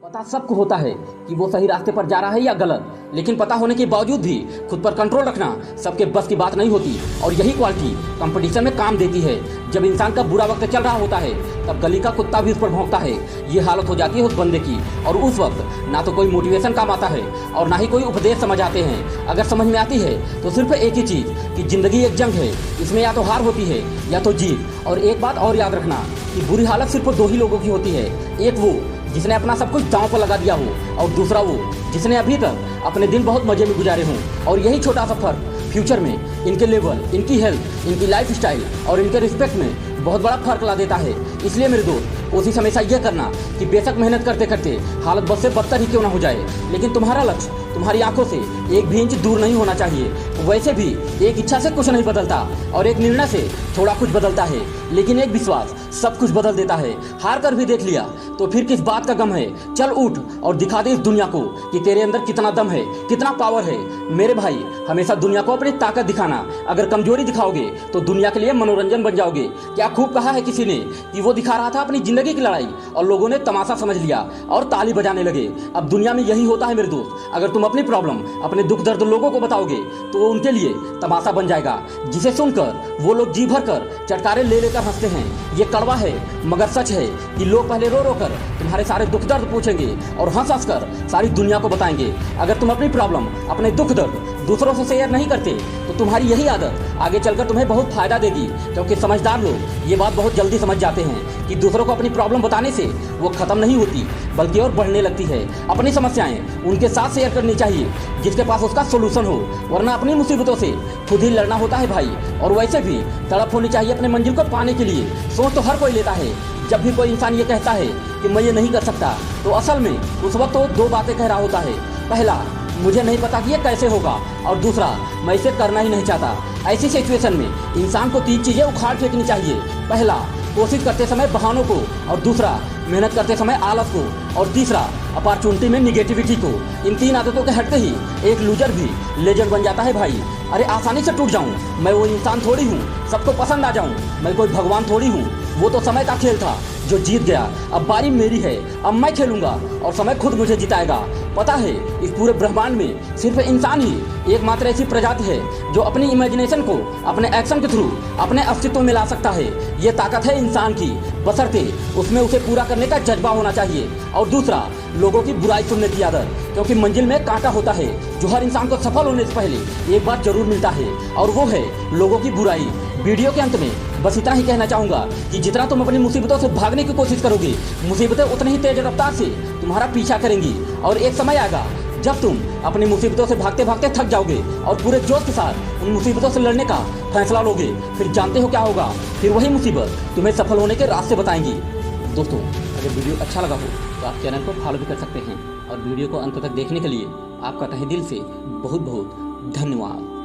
पता सबको होता है कि वो सही रास्ते पर जा रहा है या गलत, लेकिन पता होने के बावजूद भी खुद पर कंट्रोल रखना सबके बस की बात नहीं होती। और यही क्वालिटी कंपटीशन में काम देती है। जब इंसान का बुरा वक्त चल रहा होता है तब गली का कुत्ता भी उस पर भौंकता है। ये हालत हो जाती है उस बंदे की, और उस वक्त ना तो कोई मोटिवेशन काम आता है और ना ही कोई उपदेश समझ आते हैं। अगर समझ में आती है तो सिर्फ एक ही चीज़ कि जिंदगी एक जंग है, इसमें या तो हार होती है या तो जीत। और एक बात और याद रखना कि बुरी हालत सिर्फ दो ही लोगों की होती है, एक वो जिसने अपना सब कुछ दांव पर लगा दिया हो, और दूसरा वो जिसने अभी तक अपने दिन बहुत मजे में गुजारे हों। और यही छोटा सा फर्क फ्यूचर में इनके लेवल, इनकी हेल्थ, इनकी लाइफ स्टाइल और इनके रिस्पेक्ट में बहुत बड़ा फर्क ला देता है। इसलिए मेरे दोस्त, कोशिश हमेशा यह करना कि बेशक मेहनत करते करते हालत बद से बदतर ही क्यों ना हो जाए, लेकिन तुम्हारा लक्ष्य तुम्हारी आंखों से एक भी इंच दूर नहीं होना चाहिए। वैसे भी एक इच्छा से कुछ नहीं बदलता और एक निर्णय से थोड़ा कुछ बदलता है, लेकिन एक विश्वास सब कुछ बदल देता है। हार कर भी देख लिया तो फिर किस बात का गम है। चल उठ और दिखा दे इस दुनिया को कि तेरे अंदर कितना दम है, कितना पावर है। मेरे भाई, हमेशा दुनिया को अपनी ताकत दिखाना। अगर कमजोरी दिखाओगे तो दुनिया के लिए मनोरंजन बन जाओगे। क्या खूब कहा है किसी ने कि वो दिखा रहा था अपनी जिंदगी की लड़ाई और लोगों ने तमाशा समझ लिया और ताली बजाने लगे। अब दुनिया में यही होता है मेरे दोस्त। अगर तुम अपनी प्रॉब्लम, अपने दुख दर्द लोगों को बताओगे तो वो उनके लिए तमाशा बन जाएगा, जिसे सुनकर वो लोग जी भर कर चटकारे ले लेकर हंसते हैं। ये कड़वा है मगर सच है कि लोग पहले रो रो कर तुम्हारे सारे दुख दर्द पूछेंगे और हंस हंस कर सारी दुनिया को बताएंगे। अगर तुम अपनी प्रॉब्लम, अपने दुख दर्द दूसरों से शेयर नहीं करते तो तुम्हारी यही आदत आगे चलकर तुम्हें बहुत फायदा देगी, क्योंकि समझदार लोग ये बात बहुत जल्दी समझ जाते हैं कि दूसरों को अपनी प्रॉब्लम बताने से वो खत्म नहीं होती बल्कि और बढ़ने लगती है। अपनी समस्याएं उनके साथ शेयर करनी चाहिए जिसके पास उसका सोल्यूशन हो, वरना अपनी मुसीबतों से खुद ही लड़ना होता है भाई। और वैसे भी तड़प होनी चाहिए अपने मंजिल को पाने के लिए। सोच तो हर कोई लेता है। जब भी कोई इंसान ये कहता है कि मैं ये नहीं कर सकता, तो असल में उस वक्त तो दो बातें कह रहा होता है। पहला, मुझे नहीं पता कि ये कैसे होगा, और दूसरा, मैं इसे करना ही नहीं चाहता। ऐसी सिचुएशन में इंसान को तीन चीजें उखाड़ फेंकनी चाहिए। पहला, कोशिश करते समय बहानों को, और दूसरा, मेहनत करते समय आलस को, और तीसरा, अपॉर्चुनिटी में निगेटिविटी को। इन तीन आदतों के हटते ही एक लूजर भी लेजेंड बन जाता है भाई। अरे आसानी से टूट जाऊं, मैं वो इंसान थोड़ी हूँ। सबको पसंद आ जाऊं, मैं कोई भगवान थोड़ी हूँ। वो तो समय का खेल था जो जीत गया। अब बारी मेरी है, अब मैं खेलूंगा और समय खुद मुझे जिताएगा। पता है, इस पूरे ब्रह्मांड में सिर्फ इंसान ही एकमात्र ऐसी प्रजाति है जो अपनी इमेजिनेशन को अपने एक्शन के थ्रू अपने अस्तित्व में ला सकता है। ये ताकत है इंसान की, बशर्ते उसमें उसे पूरा करने का जज्बा होना चाहिए। और दूसरा, लोगों की बुराई सुनने की आदत, क्योंकि मंजिल में कांटा होता है जो हर इंसान को सफल होने से पहले एक बार जरूर मिलता है, और वो है लोगों की बुराई। वीडियो के अंत में बस इतना ही कहना चाहूंगा कि जितना तुम अपनी मुसीबतों से भागने की कोशिश करोगे, मुसीबतें उतनी ही तेज रफ्तार से तुम्हारा पीछा करेंगी। और एक समय आएगा जब तुम अपनी मुसीबतों से भागते भागते थक जाओगे और पूरे जोश के साथ उन मुसीबतों से लड़ने का फैसला लोगे। फिर जानते हो क्या होगा? फिर वही मुसीबत तुम्हें सफल होने के रास्ते बताएंगी। दोस्तों, अगर वीडियो अच्छा लगा हो तो आप चैनल को फॉलो भी कर सकते हैं, और वीडियो को अंत तक देखने के लिए आपका तहे दिल से बहुत बहुत धन्यवाद।